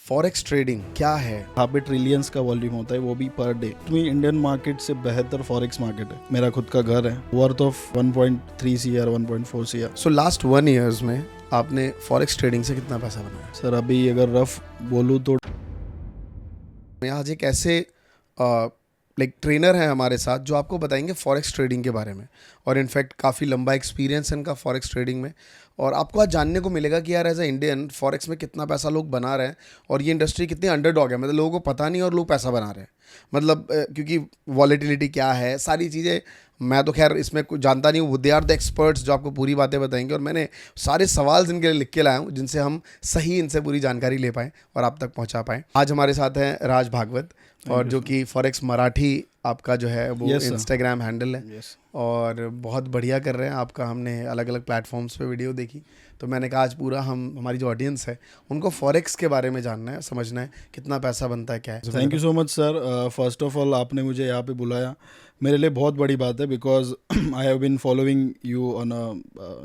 Forex trading क्या है? यहाँ पे ट्रिलियंस का वॉल्यूम होता है, वो भी पर डे। तो इंडियन मार्केट से बेहतर फॉरेक्स मार्केट है। मेरा खुद का घर है, worth of 1.3 CR 1.4 CR। So last 1 years में आपने फॉरेक्स ट्रेडिंग से कितना पैसा बनाया? सर अभी अगर रफ बोलूँ तो आज एक ऐसे लाइक ट्रेनर है हमारे साथ जो आपको बताएंगे फॉरेक्स ट्रेडिंग के बारे में, और इनफैक्ट काफ़ी लंबा एक्सपीरियंस है इनका फॉरेक्स ट्रेडिंग में। और आपको आज जानने को मिलेगा कि यार एज अ इंडियन फॉरेक्स में कितना पैसा लोग बना रहे हैं और ये इंडस्ट्री कितनी अंडरडॉग है, मतलब लोगों को पता नहीं और लोग पैसा बना रहे हैं। मतलब क्योंकि वॉलेटिलिटी क्या है, सारी चीज़ें मैं तो खैर इसमें कुछ जानता नहीं हूँ। दे आर द एक्सपर्ट्स जो आपको पूरी बातें बताएंगे, और मैंने सारे सवाल जिनके लिए लिख के लाया हूँ जिनसे हम सही इनसे पूरी जानकारी ले पाएँ और आप तक पहुँचा पाएँ। आज हमारे साथ हैं राज भागवत, और जो कि फॉरेक्स मराठी आपका जो है वो इंस्टाग्राम हैंडल है, और बहुत बढ़िया कर रहे हैं आपका। हमने अलग अलग प्लेटफॉर्म्स पे वीडियो देखी, तो मैंने कहा आज पूरा हमारी जो ऑडियंस है उनको फॉरेक्स के बारे में जानना है, समझना है कितना पैसा बनता है, क्या है। Thank you so much sir. First of all आपने मुझे यहाँ पे बुलाया, मेरे लिए बहुत बड़ी बात है, because I have been following you on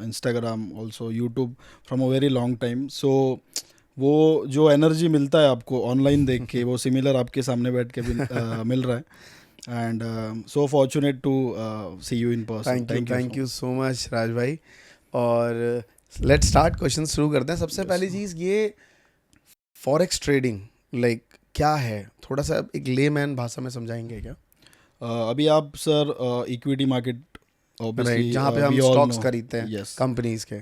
Instagram also YouTube from a very long time. So वो जो एनर्जी मिलता है आपको ऑनलाइन देख के, वो सिमिलर आपके सामने बैठ के भी मिल रहा है। And so fortunate to see you in person. Thank you so much Raj भाई। और लेट्स स्टार्ट, क्वेश्चन शुरू करते हैं। सबसे पहली चीज़, ये फॉरेक्स ट्रेडिंग लाइक क्या है, थोड़ा सा एक लेमैन भाषा में समझाएंगे क्या? अभी आप सर इक्विटी मार्केट ऑब्वियसली जहाँ पे हम स्टॉक्स खरीदते हैं, yes, कंपनीज के,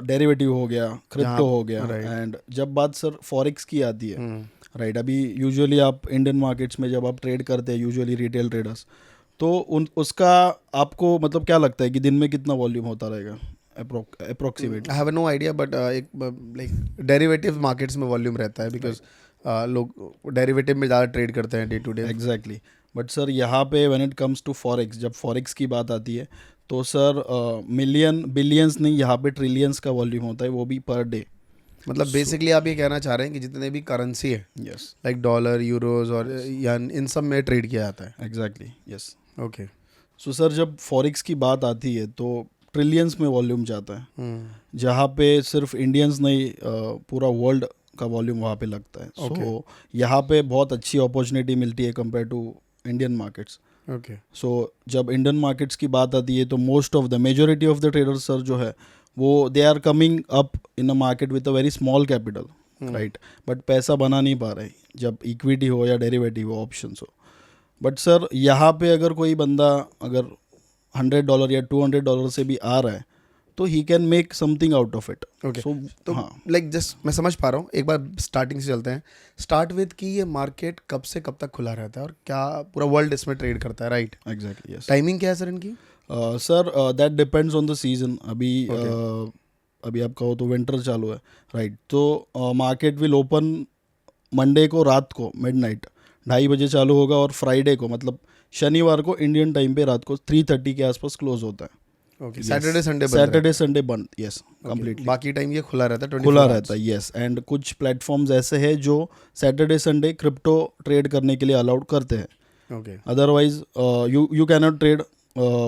डेरिवेटिव हो गया, क्रिप्टो हो गया। right, एंड जब बात सर फॉरेक्स की आती है, राइट, अभी यूजुअली आप इंडियन मार्केट्स में जब आप ट्रेड करते हैं, यूजुअली रिटेल ट्रेडर्स, तो उसका आपको मतलब क्या लगता है कि दिन में कितना वॉल्यूम होता रहेगा approximate? I have no idea, but एक लाइक डेरिवेटिव मार्केट्स में वॉल्यूम रहता है, बिकॉज लोग डेरिवेटिव में ज़्यादा ट्रेड करते हैं day to day. Exactly. But sir यहाँ पे when it comes to forex, जब फॉरेक्स की बात आती है तो सर मिलियन बिलियंस नहीं, यहाँ पे ट्रिलियंस का वॉल्यूम होता है, वो भी पर डे। मतलब बेसिकली आप ये कहना चाह रहे हैं कि जितने भी करेंसी है, यस, लाइक डॉलर, यूरोज और या इन सब में ट्रेड किया जाता है। Exactly, yes. Okay. So sir जब फॉरेक्स की बात आती है तो ट्रिलियंस में वॉल्यूम जाता है, जहाँ पे सिर्फ इंडियंस नहीं पूरा वर्ल्ड का वॉल्यूम वहाँ पे लगता है। सो यहाँ पे बहुत अच्छी अपॉर्चुनिटी मिलती है compare to Indian markets. Okay. So जब इंडियन मार्केट्स की बात आती है तो most of the majority of the traders sir जो है वो they are coming up in a market with a very small capital, right, but पैसा बना नहीं पा रहे, जब इक्विटी हो या डेरिवेटिव हो, ऑप्शंस हो। बट सर यहाँ पे अगर कोई बंदा अगर $100 या $200 से भी आ रहा है तो he can make something out of it. Okay. So तो हाँ, लाइक जस्ट मैं समझ पा रहा हूँ। एक बार स्टार्टिंग से चलते हैं। स्टार्ट विद कि ये मार्केट कब से कब तक खुला रहता है और क्या पूरा वर्ल्ड इसमें ट्रेड करता है, राइट? Exactly, yes. टाइमिंग क्या है सर इनकी? Sir that depends on the season. अभी आप कहो तो विंटर चालू है, राइट, तो मार्केट विल ओपन मंडे को रात को मिडनाइट 2:30 बजे चालू होगा, और फ्राइडे को मतलब शनिवार को इंडियन टाइम पे रात को 3:30 के आसपास क्लोज होता है। ओके। सैटरडे संडे बंद, यस, कंप्लीटली। बाकी टाइम ये खुला रहता है, खुला रहता है, यस। एंड कुछ प्लेटफॉर्म्स ऐसे हैं जो सैटरडे संडे क्रिप्टो ट्रेड करने के लिए अलाउड करते हैं। Okay. Otherwise you can not trade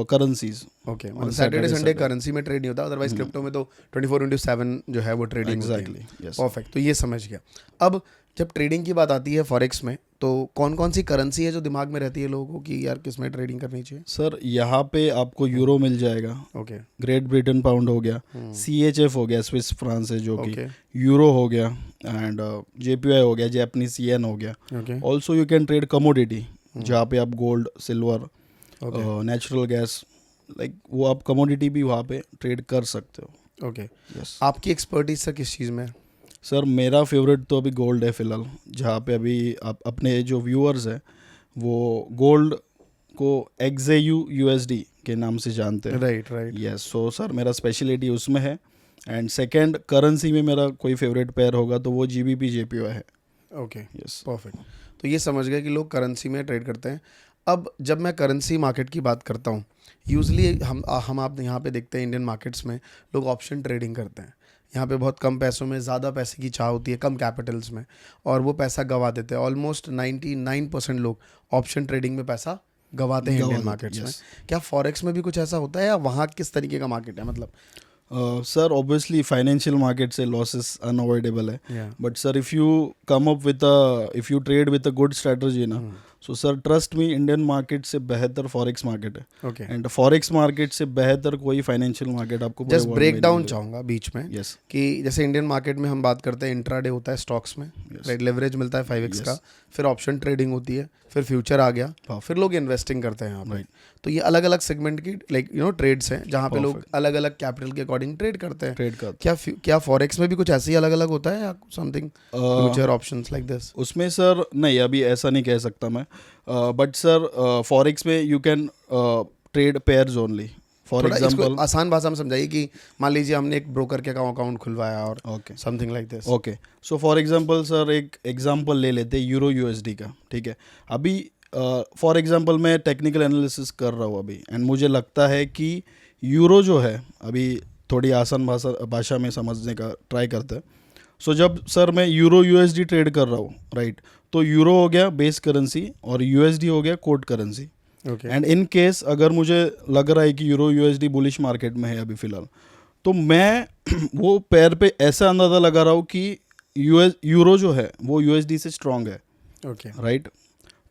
currencies. Okay, मतलब सैटरडे संडे करेंसी में ट्रेड नहीं होता, अदरवाइज क्रिप्टो में तो 24/7 जो है वो ट्रेडिंग होती है। Exactly, yes. परफेक्ट, तो ये समझ गया। अब जब ट्रेडिंग की बात आती है फॉरेक्स में, तो कौन कौन सी करेंसी है जो दिमाग में रहती है लोगों को कि यार किस में ट्रेडिंग करनी चाहिए? सर यहाँ पे आपको यूरो मिल जाएगा, ओके। ग्रेट ब्रिटेन पाउंड हो गया, CHF हो गया, स्विस फ्रांस है जो कि ओके। यूरो हो गया, एंड JPY हो गया, जैपनीज येन हो गया। Okay. Also you can trade commodity, जहाँ पे आप gold, silver, natural gas, like वो आप कमोडिटी भी वहाँ पे ट्रेड कर सकते हो। ओके। यस। आपकी एक्सपर्टीज सर किस चीज़ में है? सर मेरा फेवरेट तो अभी गोल्ड है फिलहाल, जहाँ पे अभी आप अपने जो व्यूअर्स हैं वो गोल्ड को XAU USD के नाम से जानते हैं, right, right. Yes. So sir मेरा स्पेशलिटी उसमें है। एंड सेकंड करेंसी में मेरा कोई फेवरेट पेयर होगा तो वो GBP JPY है। Okay, yes, perfect. तो ये समझ गए कि लोग करेंसी में ट्रेड करते हैं। अब जब मैं करेंसी मार्केट की बात करता हूँ, यूजली हम आप यहाँ पे देखते हैं इंडियन मार्केट्स में लोग ऑप्शन ट्रेडिंग करते हैं। यहाँ पे बहुत कम पैसों में ज़्यादा पैसे की चाह होती है, कम कैपिटल्स में, और वो पैसा गवा देते हैं। ऑलमोस्ट 99% लोग ऑप्शन ट्रेडिंग में पैसा गवाते हैं इंडियन मार्केट्स में। क्या फॉरेक्स में भी कुछ ऐसा होता है या वहाँ किस तरीके का मार्केट है? मतलब सर ऑब्वियसली फाइनेंशियल मार्केट से लॉसेस अनअवॉइडेबल है, Yeah. But sir if you come up with if you trade with a good strategy ना, so sir trust me, Indian market से बेहतर फॉरेक्स मार्केट है, ओके, एंड फॉरेक्स मार्केट से बेहतर कोई financial market आपको just break down चाहूँगा बीच में यस कि जैसे इंडियन मार्केट में हम बात करते हैं इंट्राडे होता है स्टॉक्स में, राइट, लेवरेज मिलता है 5x का, फिर ऑप्शन ट्रेडिंग होती है, फिर फ्यूचर आ गया, फिर लोग इन्वेस्टिंग करते हैं यहाँ पे। तो ये अलग अलग सेगमेंट की लाइक ट्रेड्स हैं जहाँ पे लोग अलग अलग कैपिटल के अकॉर्डिंग ट्रेड करते हैं। ट्रेड का क्या फॉरेक्स में भी कुछ ऐसे ही अलग अलग होता है या something future options like this? उसमें सर नहीं, अभी ऐसा नहीं कह सकता मैं, बट सर फॉरेक्स में you can trade pairs only, for थोड़ा इसको एग्जांपल। आसान भाषा में समझाइए कि मान लीजिए हमने एक ब्रोकर के अकाउंट खुलवाया और okay something like this. Okay, so for example sir एक एग्जांपल ले लेते हैं यूरो यूएसडी का, ठीक है। अभी फॉर एग्जांपल मैं टेक्निकल एनालिसिस कर रहा हूँ अभी, एंड मुझे लगता है कि यूरो जो है, अभी थोड़ी आसान भाषा में समझने का ट्राई करते हैं। सो जब सर मैं यूरो यूएसडी ट्रेड कर रहा हूँ, राइट, तो यूरो हो गया बेस करेंसी और यूएसडी हो गया code currency. Okay, and in case अगर मुझे लग रहा है कि यूरो यूएसडी बुलिश मार्केट में है अभी फ़िलहाल, तो मैं वो पैर पे ऐसा अंदाज़ा लगा रहा हूँ कि यूरो जो है वो यूएसडी से स्ट्रांग है, ओके, राइट।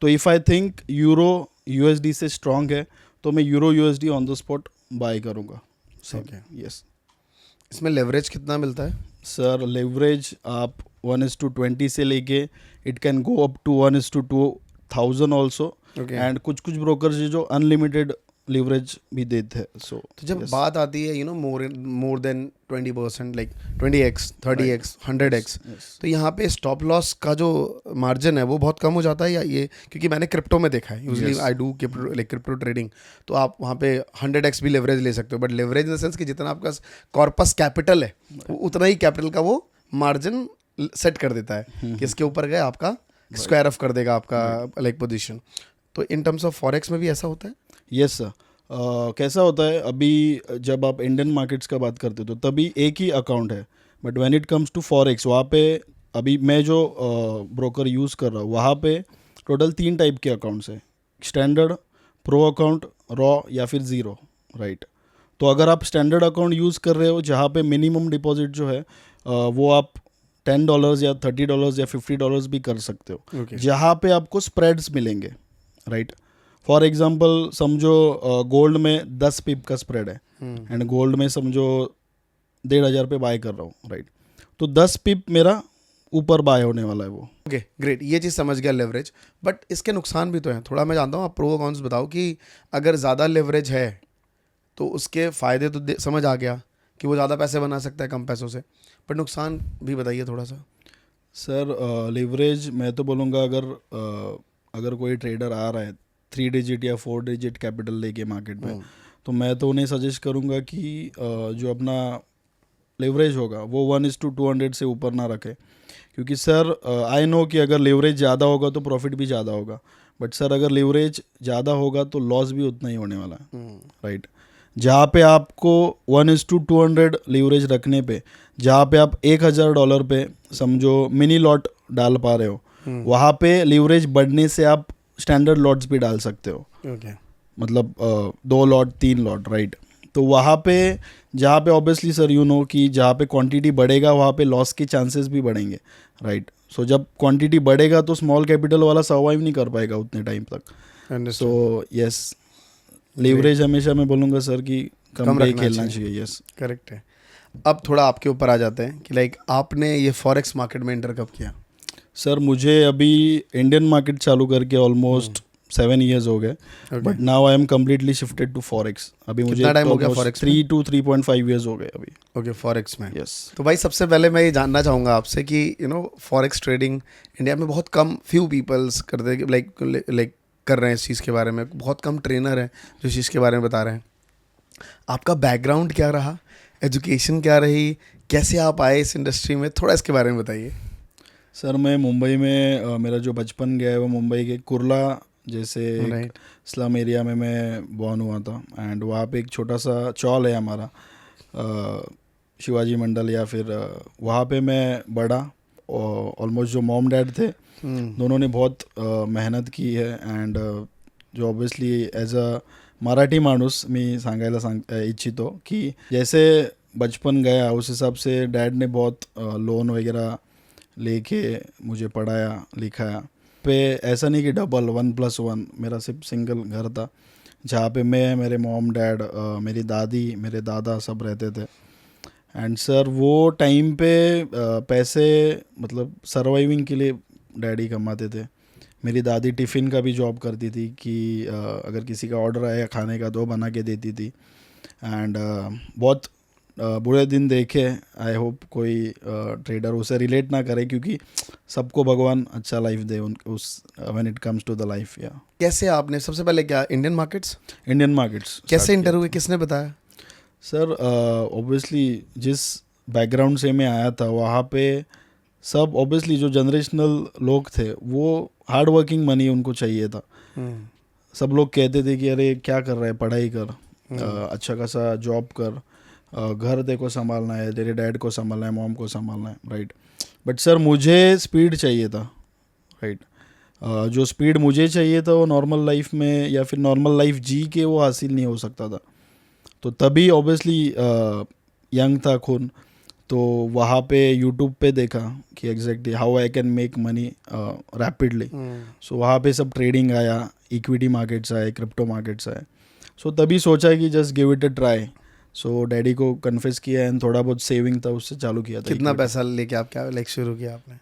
तो if I think euro USD से स्ट्रांग है तो मैं euro USD on the spot buy करूँगा। ओके। यस इसमें लेवरेज कितना मिलता है? सर, लेवरेज आप 1:20 से लेके it can go up to 1:2000 also, okay. And कुछ कुछ ब्रोकर्स जो अनलिमिटेड लिवरेज भी देते हैं। सो तो जब बात आती है more than 20%, like 20x 30x 100x, तो यहाँ पे स्टॉप लॉस का जो मार्जिन है वो बहुत कम हो जाता है या ये, क्योंकि मैंने क्रिप्टो में देखा है, usually I do crypto trading, तो आप वहाँ पे 100x भी लेवरेज ले सकते हो, but leverage in the sense कि जितना आपका कॉर्पस कैपिटल है उतना ही कैपिटल का वो मार्जिन सेट कर देता है कि इसके ऊपर गए आपका स्क्वायर ऑफ कर देगा आपका लाइक पोजीशन। तो इन टर्म्स ऑफ फॉरेक्स में भी ऐसा होता है? Yes sir. कैसा होता है, अभी जब आप इंडियन मार्केट्स का बात करते हो तो तभी एक ही अकाउंट है, but when it comes to forex, वहाँ पे अभी मैं जो ब्रोकर यूज़ कर रहा हूँ वहाँ पे टोटल 3 टाइप के अकाउंट्स हैं, स्टैंडर्ड, प्रो अकाउंट, रॉ या फिर ज़ीरो, राइट। तो अगर आप स्टैंडर्ड अकाउंट यूज़ कर रहे हो जहाँ पे मिनिमम डिपॉजिट जो है वो आप $10 या $30 या $50 भी कर सकते हो, Okay. जहाँ पे आपको स्प्रेड्स मिलेंगे, राइट। फॉर एग्जांपल समझो गोल्ड में 10 पिप का स्प्रेड है, एंड गोल्ड में समझो 1,500 पे बाय कर रहा हूँ, राइट, तो 10 पिप मेरा ऊपर बाय होने वाला है वो। ओके, ग्रेट, ये चीज़ समझ गया लेवरेज, बट इसके नुकसान भी तो हैं थोड़ा। मैं जानता हूँ, आप प्रो कॉन्स बताओ कि अगर ज़्यादा लेवरेज है तो उसके फ़ायदे तो समझ आ गया कि वो ज़्यादा पैसे बना सकता है कम पैसों से, बट नुकसान भी बताइए थोड़ा सा। सर लेवरेज मैं तो बोलूँगा, अगर कोई ट्रेडर आ रहा है 3 डिजिट या 4 डिजिट कैपिटल लेके मार्केट में, तो मैं तो उन्हें सजेस्ट करूँगा कि जो अपना लेवरेज होगा वो 1:200 से ऊपर ना रखे, क्योंकि सर आई नो कि अगर लेवरेज ज़्यादा होगा तो प्रॉफिट भी ज़्यादा होगा, बट सर अगर लेवरेज ज़्यादा होगा तो लॉस भी उतना ही होने वाला है, राइट। जहाँ पे आपको 1:200 लीवरेज रखने पे, जहाँ पे आप $1,000 पे समझो मिनी लॉट डाल पा रहे हो, वहाँ पे लीवरेज बढ़ने से आप स्टैंडर्ड लॉट्स भी डाल सकते हो, ओके, मतलब 2 लॉट 3 लॉट, राइट। तो वहाँ पे जहाँ पे ऑब्वियसली सर कि जहाँ पे क्वांटिटी बढ़ेगा वहाँ पे लॉस के चांसेस भी बढ़ेंगे, राइट। सो जब क्वांटिटी बढ़ेगा तो स्मॉल कैपिटल वाला सर्वाइव नहीं कर पाएगा उतने टाइम तक। सो यस, लीवरेज हमेशा मैं बोलूँगा सर कि कम पे ही खेलना चाहिए। यस, करेक्ट है। अब थोड़ा आपके ऊपर आ जाते हैं कि लाइक आपने ये फॉरेक्स मार्केट में एंटर कब किया? सर मुझे अभी इंडियन मार्केट चालू करके ऑलमोस्ट 7 years हो गए, but now I am completely shifted to forex. अभी मुझे कितना टाइम हो गया फॉरेक्स में? 3 to 3.5 years हो गए अभी। ओके, फॉरेक्स में। यस। तो भाई सबसे पहले मैं ये जानना चाहूँगा आपसे कि फॉरेक्स ट्रेडिंग इंडिया में बहुत कम फ्यू पीपल्स करते हैं, लाइक कर रहे हैं इस चीज़ के बारे में, बहुत कम ट्रेनर हैं जो इस चीज़ के बारे में बता रहे हैं। आपका बैकग्राउंड क्या रहा, एजुकेशन क्या रही, कैसे आप आए इस इंडस्ट्री में, थोड़ा इसके बारे में बताइए। सर मैं मुंबई में मेरा जो बचपन गया है वो मुंबई के कुर्ला जैसे स्लम एरिया में मैं बॉर्न हुआ था, एंड वहाँ पे एक छोटा सा चौल है हमारा शिवाजी मंडल, या फिर वहाँ पे मैं बड़ा। ऑलमोस्ट जो मॉम डैड थे दोनों ने बहुत मेहनत की है, एंड जो ऑब्वियसली एज अ मराठी माणूस मी सांगायला इच्छितो की जैसे बचपन गया उस हिसाब से डैड ने बहुत लोन वगैरह लेके मुझे पढ़ाया लिखाया। पे ऐसा नहीं कि डबल 1+1, मेरा सिर्फ सिंगल घर था जहाँ पे मैं, मेरे मॉम डैड, मेरी दादी, मेरे दादा सब रहते थे। एंड सर वो टाइम पे पैसे मतलब सर्वाइविंग के लिए डैडी कमाते थे। मेरी दादी टिफ़िन का भी जॉब करती थी कि अगर किसी का ऑर्डर आया खाने का तो बना के देती थी। एंड बहुत बुरे दिन देखे। आई होप कोई ट्रेडर उसे रिलेट ना करे, क्योंकि सबको भगवान अच्छा लाइफ दे उस when it comes to the life. या कैसे आपने सबसे पहले क्या इंडियन मार्केट्स इंडियन मार्केट्स कैसे इंटर हुए, किसने बताया? सर ऑब्वियसली जिस बैकग्राउंड से मैं आया था वहाँ पे सब ऑब्वियसली जो जनरेशनल लोग थे वो हार्ड वर्किंग मनी उनको चाहिए था। सब लोग कहते थे कि अरे क्या कर रहा है, पढ़ाई कर, अच्छा खासा जॉब कर, घर तेरे को संभालना है, तेरे डैड को संभालना है, मॉम को संभालना है, राइट। बट सर मुझे स्पीड चाहिए था, राइट। जो स्पीड मुझे चाहिए था वो नॉर्मल लाइफ में या फिर नॉर्मल लाइफ जी के वो हासिल नहीं हो सकता था। तो तभी ऑब्वियसली यंग था खून, तो वहाँ पे यूट्यूब पे देखा कि exactly how I can make money rapidly. So वहाँ पे सब ट्रेडिंग आया, इक्विटी मार्केट्स आए, क्रिप्टो मार्केट्स आए। सो तभी सोचा कि just give it a try. So daddy को कन्फेस किया एंड थोड़ा बहुत सेविंग था उससे चालू किया था। कितना पैसा लेके आप क्या लाइक शुरू किया आपने?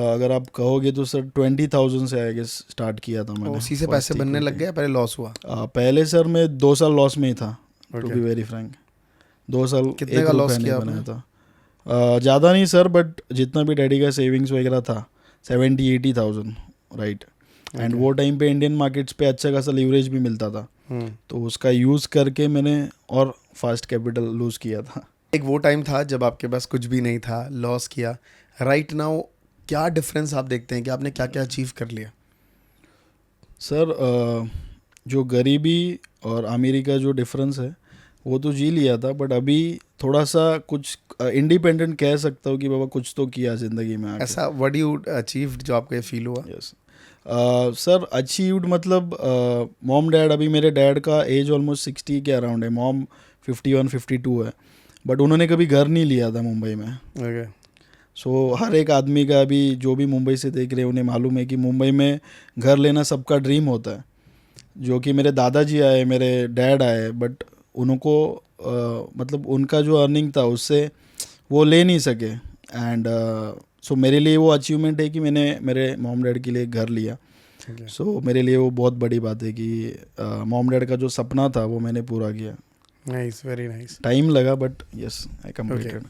अगर आप कहोगे तो सर 20,000 से आई गेस स्टार्ट किया था मैंने। उसी से पैसे बनने लग गए, पहले लॉस हुआ? पहले सर मैं 2 साल लॉस में ही था, टू बी वेरी फ्रैंक। 2 साल कितने का लॉस किया बनाया था? ज़्यादा नहीं सर, बट जितना भी डैडी का सेविंग्स वगैरह था 70-80,000, राइट। एंड वो टाइम पे इंडियन मार्केट्स पे अच्छा खासा लीवरेज भी मिलता था, तो उसका यूज़ करके मैंने और फास्ट कैपिटल लूज़ किया था। एक वो टाइम था जब आपके पास कुछ भी नहीं था, लॉस किया। राइट नाउ क्या डिफरेंस आप देखते हैं कि आपने क्या क्या अचीव कर लिया? सर जो गरीबी और अमीरी का जो डिफरेंस है वो तो जी लिया था, बट अभी थोड़ा सा कुछ इंडिपेंडेंट कह सकता हूँ कि बाबा कुछ तो किया ज़िंदगी में आके। ऐसा व्हाट यू अचीव्ड जो आपको ये फील हुआ? यस सर, अचीव्ड मतलब मॉम डैड, अभी मेरे डैड का एज ऑलमोस्ट 60 के अराउंड है, मॉम 51-52 है, बट उन्होंने कभी घर नहीं लिया था मुंबई में। ओके। सो हर एक आदमी का, अभी जो भी मुंबई से देख रहे हैं उन्हें मालूम है कि मुंबई में घर लेना सबका ड्रीम होता है। जो कि मेरे दादाजी आए, मेरे डैड आए, बट उनको मतलब उनका जो अर्निंग था उससे वो ले नहीं सके। एंड सो मेरे लिए वो अचीवमेंट है कि मैंने मेरे मॉम डैड के लिए घर लिया। सो मेरे लिए वो बहुत बड़ी बात है कि मॉम डैड का जो सपना था वो मैंने पूरा किया। Nice, very nice. टाइम लगा बट यस आई कंप्लीटेड।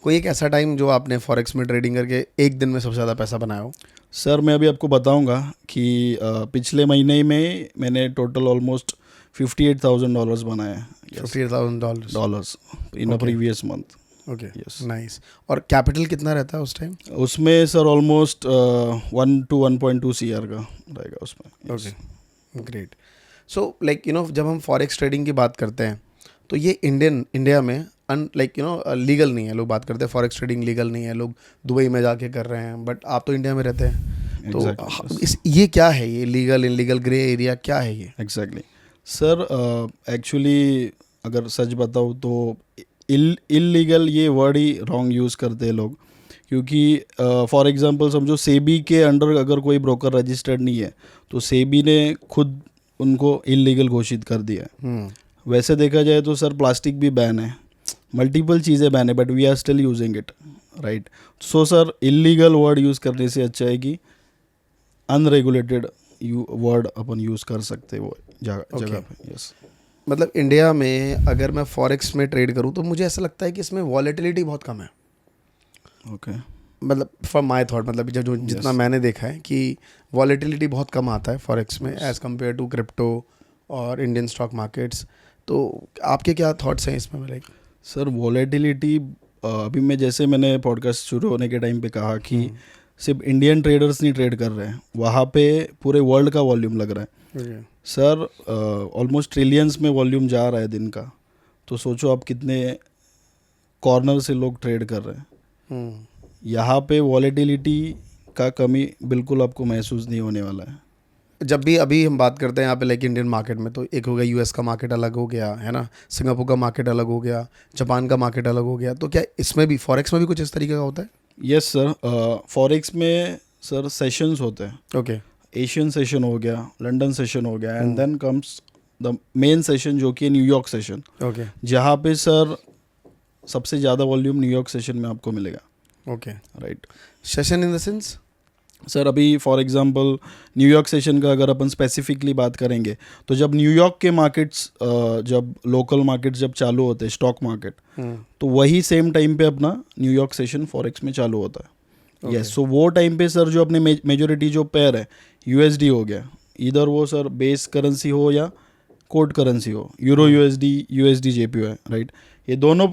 कोई एक ऐसा टाइम जो आपने फॉरेक्स में ट्रेडिंग करके एक दिन में सबसे ज़्यादा पैसा बनाया हो? सर मैं अभी आपको बताऊंगा कि पिछले महीने में मैंने टोटल ऑलमोस्ट $58,000 बनाए। $58,000 in a previous month. Okay, Yes. Nice. और कैपिटल कितना रहता है उस टाइम? उसमें सर ऑलमोस्ट 1 to 1.2 CR का रहेगा उसमें। Okay, great. So like you know जब हम फॉरेक्स ट्रेडिंग की बात करते हैं तो ये इंडिया में लीगल नहीं है। लोग बात करते हैं फॉरेक्स ट्रेडिंग लीगल नहीं है, लोग दुबई में जाके कर रहे हैं, बट आप तो इंडिया में रहते हैं, तो ये क्या है, ये लीगल इनलीगल ग्रे एरिया क्या है ये? एग्जैक्टली सर, एक्चुअली अगर सच बताऊँ तो इलीगल ये वर्ड ही रॉन्ग यूज़ करते हैं लोग, क्योंकि फॉर एग्जांपल समझो सेबी के अंडर अगर कोई ब्रोकर रजिस्टर्ड नहीं है तो सेबी ने खुद उनको इलीगल घोषित कर दिया है। वैसे देखा जाए तो सर प्लास्टिक भी बैन है, मल्टीपल चीज़ें बैन है, but we are still using it, right. So sir illegal word use करने से अच्छा है कि अनरेगुलेटेड वर्ड अपन यूज़ कर सकते हैं वो जगह पे। यस, मतलब इंडिया में अगर मैं फॉरेक्स में ट्रेड करूं तो मुझे ऐसा लगता है कि इसमें वॉलेटिलिटी बहुत कम है। ओके, मतलब फ्रॉम माय थॉट, मतलब जो जितना मैंने देखा है कि वॉलेटिलिटी बहुत कम आता है फॉरेक्स में एज़ कम्पेयर टू क्रिप्टो और इंडियन स्टॉक मार्केट्स। तो आपके क्या थॉट्स हैं इसमें? लाइक सर वॉलेटिलिटी अभी मैं जैसे मैंने पॉडकास्ट शुरू होने के टाइम पे कहा कि सिर्फ इंडियन ट्रेडर्स नहीं ट्रेड कर रहे हैं, वहाँ पे पूरे वर्ल्ड का वॉल्यूम लग रहा है। सर ऑलमोस्ट ट्रिलियंस में वॉल्यूम जा रहा है दिन का, तो सोचो आप कितने कॉर्नर से लोग ट्रेड कर रहे हैं। यहाँ पे वॉलेटिलिटी का कमी बिल्कुल आपको महसूस नहीं होने वाला है। जब भी अभी हम बात करते हैं यहाँ पे लाइक इंडियन मार्केट में, तो एक हो गया यूएस का मार्केट अलग हो गया है ना, सिंगापुर का मार्केट अलग हो गया, जापान का मार्केट अलग हो गया, तो क्या इसमें भी फॉरेक्स में भी कुछ इस तरीके का होता है? यस सर, फॉरेक्स में सर सेशंस होते हैं. ओके. एशियन सेशन हो गया, लंदन सेशन हो गया, and then comes the main session जो कि न्यूयॉर्क सेशन, ओके. जहाँ पे सर सबसे ज़्यादा वॉल्यूम न्यूयॉर्क सेशन में आपको मिलेगा. Okay. Right session in the sense? Sir, अभी फॉर एग्जांपल न्यूयॉर्क सेशन का अगर अपन स्पेसिफिकली बात करेंगे, तो जब न्यूयॉर्क के मार्केट्स, जब लोकल मार्केट्स जब चालू होते हैं, स्टॉक मार्केट, तो वही सेम टाइम पे अपना न्यूयॉर्क सेशन फॉरेक्स में चालू होता है. यस, सो वो टाइम पे सर जो अपने मेजोरिटी जो पेयर है, यूएसडी हो गया, इधर वो सर बेस करेंसी हो या कोड करेंसी हो, यूरो यूएसडी जेपीओ है, राइट. ये दोनों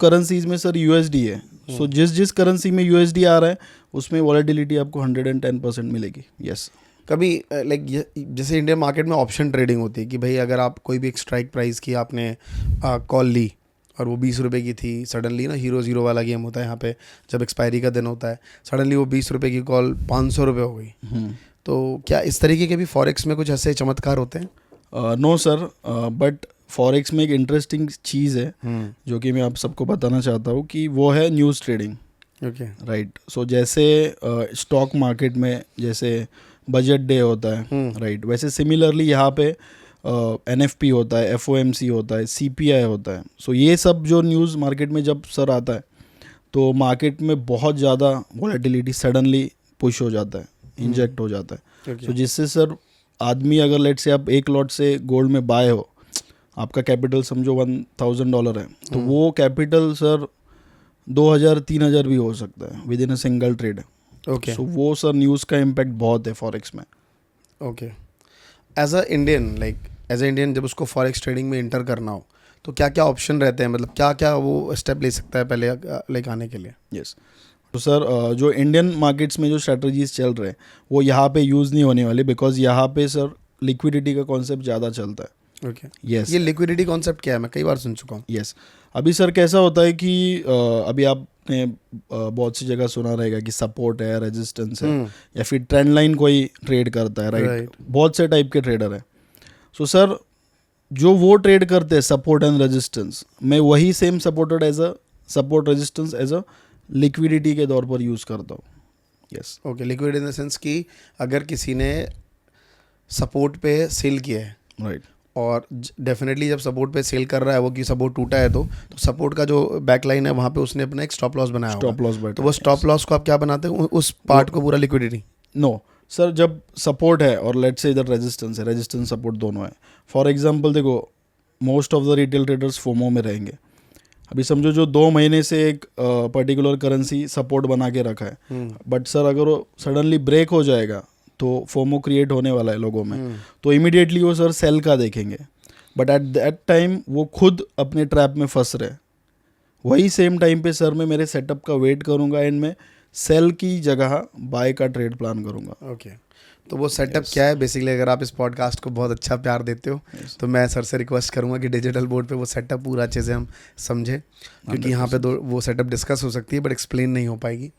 करेंसीज में सर यूएसडी है. सो जिस करेंसी में यूएसडी आ रहा है उसमें वॉलेटिलिटी आपको 110% मिलेगी. यस. कभी लाइक जैसे इंडियन मार्केट में ऑप्शन ट्रेडिंग होती है कि भाई अगर आप कोई भी एक स्ट्राइक प्राइस की आपने कॉल ली और वो 20 रुपये की थी, सडनली ना हीरो ज़ीरो वाला गेम होता है यहाँ पे, जब एक्सपायरी का दिन होता है, सडनली वो 20 रुपये की कॉल 500 रुपये हो गई. तो क्या इस तरीके के भी फॉरेक्स में कुछ ऐसे चमत्कार होते हैं? नो सर, बट फॉरेक्स में एक इंटरेस्टिंग चीज़ है जो कि मैं आप सबको बताना चाहता हूँ कि वो है न्यूज़ ट्रेडिंग. ओके. राइट. सो जैसे स्टॉक मार्केट में जैसे बजट डे होता है, राइट, वैसे सिमिलरली यहाँ पे एनएफपी होता है, एफओएमसी होता है, सीपीआई होता है. सो ये सब जो न्यूज़ मार्केट में जब सर आता है तो मार्केट में बहुत ज़्यादा वॉलेटिलिटी सडनली पुश हो जाता है, इंजेक्ट हो जाता है. सो जिससे सर आदमी, अगर लेट से आप एक लॉट से गोल्ड में बाय हो, आपका कैपिटल समझो $1,000 है, तो वो कैपिटल सर 2,000-3,000 भी हो सकता है within a single trade. Okay. So वो सर न्यूज़ का इम्पैक्ट बहुत है फॉरेक्स में. ओके. एज अ इंडियन जब उसको फॉरेक्स ट्रेडिंग में इंटर करना हो तो क्या क्या ऑप्शन रहते हैं, मतलब क्या क्या वो स्टेप ले सकता है पहले लाइक आने के लिए? यस. तो सर जो इंडियन मार्केट्स में जो स्ट्रैटेजीज चल रहे हैं वो यहाँ पे यूज़ नहीं होने वाले, बिकॉज यहाँ पे सर लिक्विडिटी का कॉन्सेप्ट ज़्यादा चलता है. ओके. यस. ये लिक्विडिटी कॉन्सेप्ट क्या है? मैं कई बार सुन चुका हूँ. यस. अभी सर कैसा होता है कि अभी आपने बहुत सी जगह सुना रहेगा कि सपोर्ट है, रेजिस्टेंस है, या फिर ट्रेंड लाइन कोई ट्रेड करता है, राइट. बहुत से टाइप के ट्रेडर हैं. सो सर जो वो ट्रेड करते हैं सपोर्ट एंड रेजिस्टेंस, मैं वही same supported as a support resistance as a liquidity के तौर पर यूज़ करता हूँ. Yes. Okay. Liquid in the sense कि अगर किसी ने सपोर्ट पे सेल किया है, राइट, और डेफिनेटली जब सपोर्ट पे सेल कर रहा है वो, कि सपोर्ट टूटा है तो सपोर्ट का जो बैकलाइन है वहाँ पे उसने अपना एक स्टॉप लॉस बनाया स्टॉप लॉस होगा. तो वो स्टॉप लॉस को आप क्या बनाते हैं, उस पार्ट को पूरा लिक्विडिटी? नो सर, जब सपोर्ट है और लेट्स से इधर रेजिस्टेंस है, रेजिस्टेंस सपोर्ट दोनों है. फॉर एग्जांपल देखो, most of the retail traders FOMO में रहेंगे. अभी समझो जो 2 महीने से एक पर्टिकुलर करेंसी सपोर्ट बना के रखा है, बट सर अगर वो सडनली ब्रेक हो जाएगा तो फोमो क्रिएट होने वाला है लोगों में, तो इमीडिएटली वो सर सेल का देखेंगे. बट एट दैट टाइम वो खुद अपने ट्रैप में फंस रहे. वही सेम टाइम पे सर मैं मेरे सेटअप का वेट करूंगा एंड मैं सेल की जगह बाय का ट्रेड प्लान करूंगा. ओके. तो वो सेटअप क्या है बेसिकली? अगर आप इस पॉडकास्ट को बहुत अच्छा प्यार देते हो तो मैं सर से रिक्वेस्ट करूंगा कि डिजिटल बोर्ड पे वो सेटअप पूरा अच्छे से हम समझें, क्योंकि यहाँ पे वो सेटअप डिस्कस हो सकती है बट एक्सप्लेन नहीं हो पाएगी.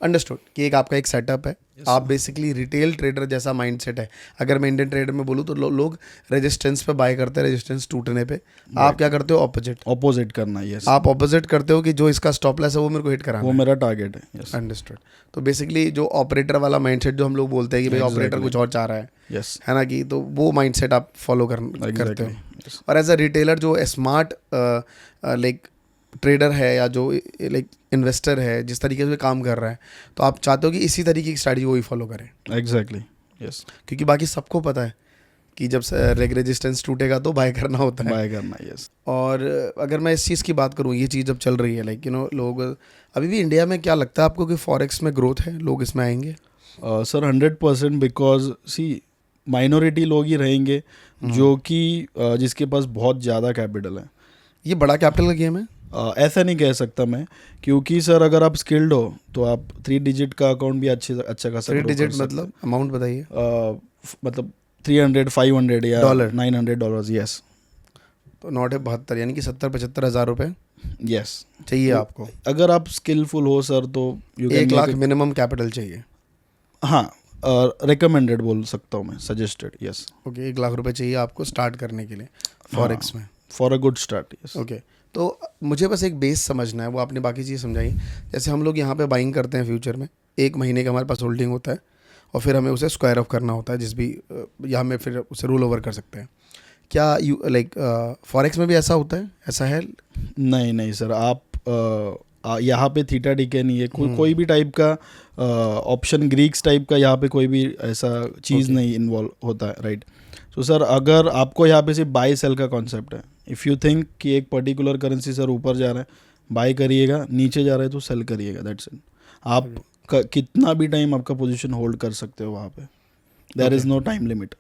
अंडरस्टूड कि एक आपका एक सेटअप है, आप बेसिकली रिटेल ट्रेडर जैसा माइंडसेट है. अगर मैं इंडियन ट्रेडर में बोलूँ तो लोग रेजिस्टेंस पे बाय करते हैं, रेजिस्टेंस टूटने पे. आप क्या करते हो? ऑपोजिट करना. यस. आप ऑपोजिट करते हो कि जो इसका स्टॉप लॉस है वो मेरे को हिट कराना वो है. मेरा टारगेट है. यस. अंडरस्टूड. तो बेसिकली जो ऑपरेटर वाला माइंडसेट जो हम लोग बोलते हैं कि भाई ऑपरेटर कुछ और चाह रहा है, यस, है ना, कि तो वो माइंडसेट आप फॉलो करते हो. Yes. और एज अ रिटेलर जो स्मार्ट लाइक ट्रेडर है या जो लाइक इन्वेस्टर है, जिस तरीके से काम कर रहा है, तो आप चाहते हो कि इसी तरीके की स्ट्रैटेजी वही फॉलो करें. एग्जैक्टली. यस. क्योंकि बाकी सबको पता है कि जब रेजिस्टेंस टूटेगा तो बाय करना होता है. बाय करना. यस. और अगर मैं इस चीज़ की बात करूँ, ये चीज़ जब चल रही है लाइक लोग अभी भी इंडिया में, क्या लगता है आपको कि फॉरेक्स में ग्रोथ है, लोग इसमें आएंगे? सर 100%, बिकॉज सी माइनॉरिटी लोग ही रहेंगे जो कि जिसके पास बहुत ज़्यादा कैपिटल है. ये बड़ा कैपिटल का गेम है? ऐसा नहीं कह सकता मैं, क्योंकि सर अगर आप स्किल्ड हो तो आप 3 डिजिट का अकाउंट भी अच्छा खासा 3 डिजिट मतलब अमाउंट बताइए. मतलब 300, 500 या डॉलर, $900. यस. तो 972 यानी कि 70-75 हज़ार रुपये. यस. चाहिए आपको. अगर आप स्किलफुल हो सर तो 1 लाख मिनिमम कैपिटल चाहिए. हाँ, रिकमेंडेड बोल सकता हूँ मैं, सजेस्टेड, यस। ओके, 1 लाख रुपए चाहिए आपको स्टार्ट करने के लिए फॉरेक्स में। For a good start, yes. Okay, तो मुझे बस एक बेस समझना है, वो आपने बाकी चीज़ समझाई। जैसे हम लोग यहाँ पे बाइंग करते हैं फ्यूचर में, 1 महीने का हमारे पास होल्डिंग होता है और फिर हमें उसे स्क्वायर ऑफ करना होता है, जिस भी या हमें फिर उसे रोल ओवर कर सकते हैं। क्या यू लाइक फॉरेक्स में भी ऐसा होता है, ऐसा है? नहीं नहीं सर, आप यहाँ पे थीटा डीके नहीं है, कोई भी टाइप का ऑप्शन ग्रीक्स टाइप का यहाँ पे कोई भी ऐसा चीज़ नहीं इन्वॉल्व होता है, राइट। सो सर, अगर आपको यहाँ पे सिर्फ बाई सेल का कॉन्सेप्ट है, इफ़ यू थिंक कि एक पर्टिकुलर करेंसी सर ऊपर जा रहा है, बाई करिएगा, नीचे जा रहा है तो सेल करिएगा, दैट्स इट। आप कितना भी टाइम आपका पोजीशन होल्ड कर सकते हो वहाँ पे, there is no time limit.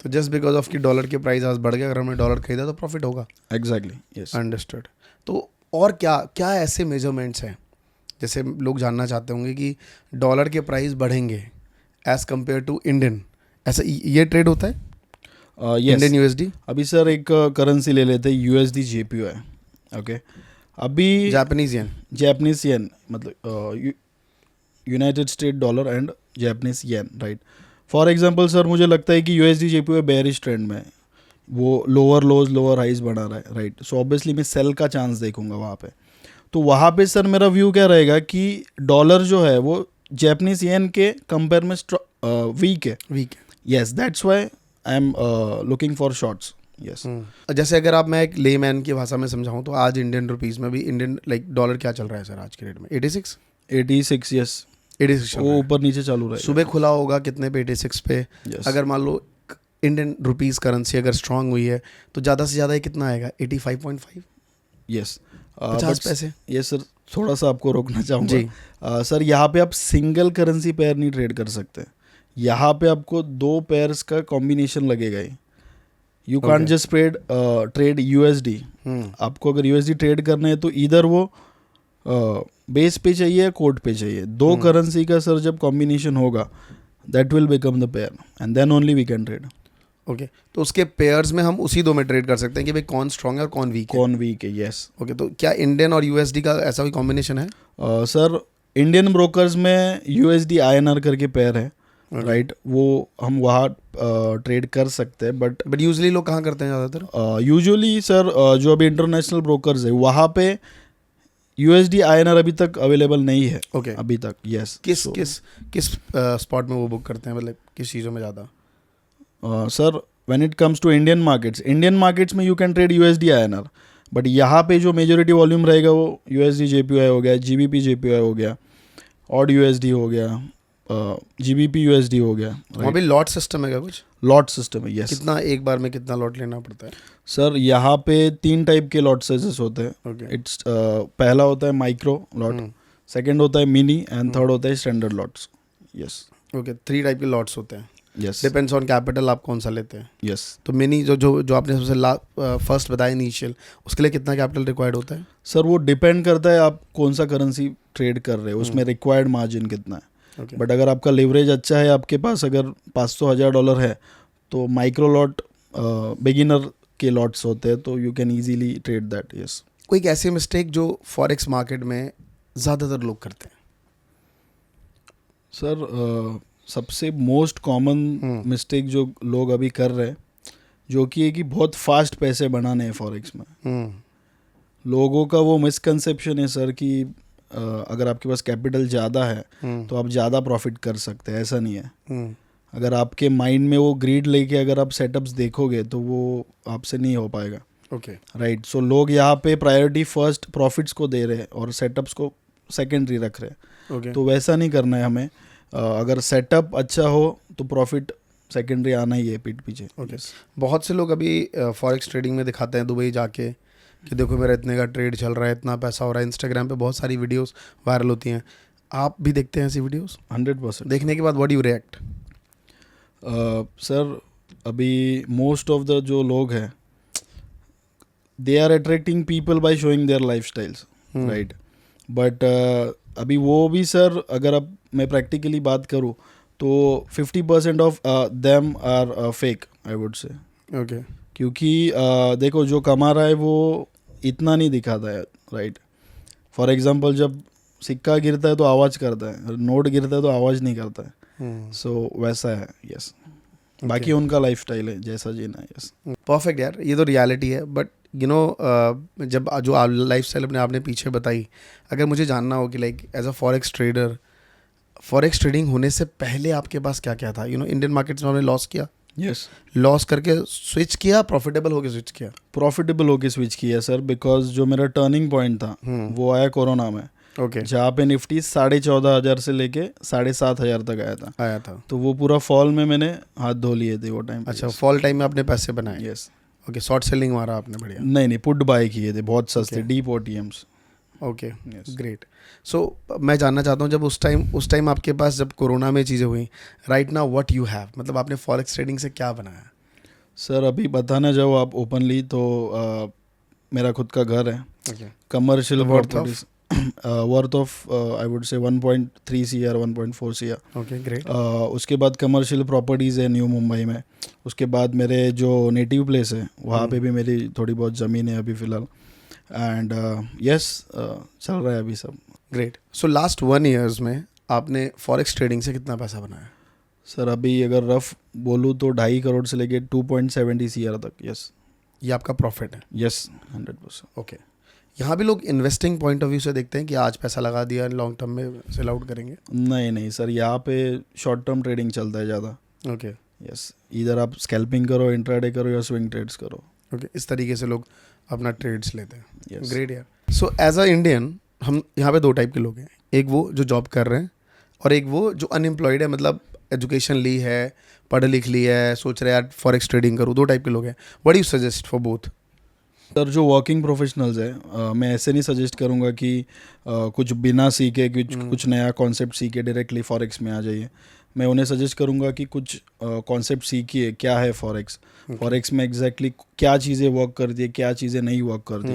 तो जस्ट बिकॉज ऑफ कि डॉलर के प्राइस आज बढ़ गया, अगर हमने डॉलर खरीदा तो प्रॉफिट होगा। Exactly, yes. अंडरस्टूड। तो और क्या क्या ऐसे मेजरमेंट्स हैं, जैसे लोग जानना चाहते होंगे कि डॉलर के प्राइस बढ़ेंगे एज कम्पेयर टू इंडियन, ऐसा ये ट्रेड होता है? Indian USD. अभी सर एक करेंसी ले लेते हैं, यूएसडी जेपीओ है, ओके। अभी जापानीज येन। जापानीज येन मतलब United state dollar and Japanese yen, right. For example sir, मुझे लगता है कि यूएसडी जेपीओ बेयरिश ट्रेंड में है, वो लोअर लोज लोअर हाइज बना रहा है, राइट। सो ऑब्वियसली मैं सेल का चांस देखूंगा वहाँ पे। तो वहाँ पे सर मेरा व्यू क्या रहेगा कि डॉलर जो है वो जापानीज येन के कंपेयर में वीक है। Yes, that's why I am looking for shorts, yes. जैसे अगर आप, मैं एक लेमैन की भाषा में समझाऊं तो आज इंडियन रुपीस में भी इंडियन लाइक डॉलर क्या चल रहा है सर आज के रेट में? 86, यस। 86 वो ऊपर नीचे चालू रहा है। सुबह खुला होगा कितने पे? 86 पे। Yes. अगर मान लो इंडियन रुपीस करेंसी अगर स्ट्रांग हुई है तो ज़्यादा से ज़्यादा ये कितना आएगा? 85.5। यस, 50 पैसे। ये सर थोड़ा सा आपको रोकना चाहूँगा जी। सर, यहाँ पे आप सिंगल करेंसी पेयर नहीं ट्रेड कर सकते, यहाँ पे आपको 2 पेयर्स का कॉम्बिनेशन लगेगा ही। You can't just trade USD. आपको अगर यूएसडी ट्रेड करना है तो इधर वो बेस पे चाहिए या कोड पे चाहिए, 2 करेंसी का सर जब कॉम्बिनेशन होगा, that will become the pair and then only we can trade. Okay, तो उसके पेयर्स में हम उसी 2 में ट्रेड कर सकते हैं कि भाई कौन स्ट्रांग है और कौन वीक है? कौन वीक है, यस। ओके, तो क्या इंडियन और यूएसडी का ऐसा कोई कॉम्बिनेशन है? सर, इंडियन ब्रोकर्स में यूएसडी आईएनआर करके पेयर है, राइट। वो हम वहाँ ट्रेड कर सकते हैं, बट यूजुअली लोग कहाँ करते हैं ज़्यादातर? यूजुअली सर जो अभी इंटरनेशनल ब्रोकर्स है वहाँ पे यूएसडी आईएनआर अभी तक अवेलेबल नहीं है। ओके, अभी तक, यस। किस स्पॉट में वो बुक करते हैं, मतलब किस चीज़ों में ज़्यादा? Sir, when it comes to Indian markets में you can trade USD INR, but यहाँ पे जो मेजोरिटी वॉल्यूम रहेगा वो यूएसडी जेपीओआई हो गया, जीबीपी जेपीओआई हो गया, ऑड यूएसडी हो गया, जीबीपी यूएसडी हो गया। वहाँ पे लॉट सिस्टम है क्या कुछ? लॉट सिस्टम है, यस। कितना एक बार में कितना लॉट लेना पड़ता है? सर, यहाँ पे 3 टाइप के लॉट साइजेस होते हैं। ओके। इट्स पहला होता है माइक्रो लॉट, सेकंड होता है मिनी एंड थर्ड होता है standard lots, yes. Okay, 3 type के लॉट्स होते हैं। यस, डिपेंड्स ऑन कैपिटल आप कौन सा लेते हैं। यस। तो मिनी जो आपने सबसे फर्स्ट बताया इनिशियल, उसके लिए कितना कैपिटल रिक्वायर्ड होता है? सर, वो डिपेंड करता है आप कौन सा करेंसी ट्रेड कर रहे हो, उसमें रिक्वायर्ड मार्जिन कितना है। बट अगर आपका लेवरेज अच्छा है, आपके पास अगर $500,000 है, तो माइक्रो लॉट बिगिनर के लॉट्स होते हैं, तो you can easily trade that, yes. कोई ऐसी मिस्टेक जो फॉरेक्स मार्केट में ज़्यादातर लोग करते हैं? सर, सबसे मोस्ट कॉमन मिस्टेक जो लोग अभी कर रहे हैं, जो कि है कि बहुत फास्ट पैसे बनाने हैं फॉरेक्स में। लोगों का वो मिसकंसेप्शन है सर कि अगर आपके पास कैपिटल ज़्यादा है तो आप ज़्यादा प्रॉफिट कर सकते हैं, ऐसा नहीं है। अगर आपके माइंड में वो ग्रीड लेके अगर आप सेटअप्स देखोगे तो वो आपसे नहीं हो पाएगा। Okay, right. सो लोग यहाँ पे प्रायोरिटी फर्स्ट प्रॉफिट्स को दे रहे हैं और सेटअप्स को सेकेंडरी रख रहे हैं। ओके, तो वैसा नहीं करना है हमें। अगर सेटअप अच्छा हो तो प्रॉफिट सेकेंडरी आना ही है पीठ पीछे। ओके। बहुत से लोग अभी फॉरेक्स ट्रेडिंग में दिखाते हैं दुबई जाके कि देखो मेरा इतने का ट्रेड चल रहा है, इतना पैसा हो रहा है। इंस्टाग्राम पे बहुत सारी वीडियोस वायरल होती हैं, आप भी देखते हैं ऐसी वीडियोस? 100%। देखने के बाद what do you react? Sir, अभी मोस्ट ऑफ द जो लोग हैं they are attracting people by showing their life styles, right. But अभी वो भी सर, अगर अब मैं प्रैक्टिकली बात करूँ तो 50% of them are fake, I would say. Okay, क्योंकि देखो, जो कमा रहा है वो इतना नहीं दिखाता है, राइट। फॉर एग्जांपल, जब सिक्का गिरता है तो आवाज़ करता है, नोट गिरता है तो आवाज़ नहीं करता है, सो वैसा है, यस। बाकी उनका लाइफस्टाइल है, जैसा जीना है, यस। परफेक्ट यार, ये तो रियलिटी है। बट यू नो जब जो लाइफस्टाइल अपने आपने पीछे बताई, अगर मुझे जानना हो कि like as a forex trader, forex trading होने से पहले आपके पास क्या क्या था? यू नो इंडियन मार्केट्स में आपने लॉस किया, यस, लॉस करके स्विच किया, प्रॉफिटेबल होके स्विच किया? प्रॉफिटेबल होके स्विच किया सर, बिकॉज जो मेरा टर्निंग पॉइंट था वो आया कोरोना में, ओके, जहाँ पे निफ्टी 14,500 से लेके 7,500 तक आया था। तो वो पूरा फॉल में मैंने हाथ धो लिए थे वो टाइम। अच्छा, फॉल टाइम में आपने पैसे बनाए? यस। ओके, शॉर्ट सेलिंग मारा आपने? बढ़िया। नहीं, पुट बाय किए थे बहुत सस्ते, deep OTMs. Okay, great. So मैं जानना चाहता हूँ, जब उस टाइम आपके पास जब कोरोना में चीज़ें हुई, right now what you have, मतलब आपने फॉरेक्स ट्रेडिंग से क्या बनाया? सर अभी बताना जाओ आप ओपनली तो मेरा खुद का घर है, commercial properties worth of I would से 1.3 CR 1.4 CR। Okay, great. उसके बाद कमर्शियल प्रॉपर्टीज़ है न्यू मुंबई में। उसके बाद मेरे जो नेटिव प्लेस है वहाँ पे भी मेरी थोड़ी बहुत ज़मीन है अभी फ़िलहाल। एंड यस, चल रहा है अभी सब। ग्रेट। सो लास्ट 1 ईयर्स में आपने फॉरेक्स ट्रेडिंग से कितना पैसा बनाया? सर अभी अगर रफ बोलूँ तो 2.5 करोड़ से लेके 2.70 CR तक। यस, ये आपका प्रॉफिट है? यस, 100%। ओके। यहाँ भी लोग इन्वेस्टिंग पॉइंट ऑफ व्यू से देखते हैं कि आज पैसा लगा दिया, लॉन्ग टर्म में सेल आउट करेंगे? नहीं सर, यहाँ पे शॉर्ट टर्म ट्रेडिंग चलता है ज़्यादा। ओके, यस, इधर आप स्कैल्पिंग करो, इंट्राडे करो या स्विंग ट्रेड्स करो। ओके, इस तरीके से लोग अपना ट्रेड्स लेते हैं। Yes. ग्रेट यार। सो एज अ इंडियन हम यहाँ पे 2 टाइप के लोग हैं, एक वो जो जॉब कर रहे हैं और एक वो जो अनएम्प्लॉयड है, मतलब एजुकेशन ली है, पढ़ लिख ली है, सोच रहे हैं यार फॉरेक्स ट्रेडिंग करूँ। 2 टाइप के लोग हैं। What do you suggest for both? Sir जो वर्किंग प्रोफेशनल्स है, मैं ऐसे नहीं सजेस्ट करूँगा कि कुछ बिना सीखे कुछ नया कॉन्सेप्ट सीखे डायरेक्टली फॉरेक्स में आ जाइए। मैं उन्हें सजेस्ट करूँगा कि कुछ कॉन्सेप्ट सीखिए, क्या है फॉरेक्स, फॉरेक्स में एग्जैक्टली क्या चीज़ें वर्क करती है, क्या चीज़ें नहीं वर्क करती,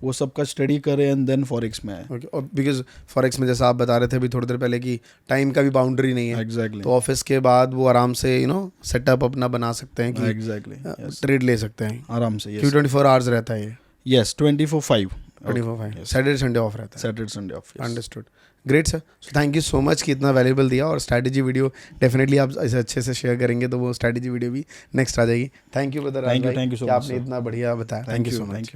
वो सब का स्टडी करें एंड देन फॉरेक्स में आए। ओके, और बिकॉज फॉरेक्स में जैसा आप बता रहे थे अभी थोड़ी देर पहले कि टाइम का भी बाउंड्री नहीं है। एग्जैक्टली। तो ऑफिस के बाद वो आराम से सेटअप अपना बना सकते हैं कि एग्जैक्टली ट्रेड ले सकते हैं आराम से। क्योंकि 24 आवर्स रहता है ये? यस, 24/5। 24/5, सैटरडे संडे ऑफ रहता है? Saturday Sunday off. Understood. Great sir, so thank you so much कि इतना वैल्यूबल दिया। और स्ट्रैटेजी वीडियो डेफिनेटली आप ऐसे अच्छे से शेयर करेंगे तो वो स्ट्रैटेजी वीडियो भी नेक्स्ट आ जाएगी। Thank you brother, thank you so much, आपने इतना बढ़िया बताया। Thank you so much.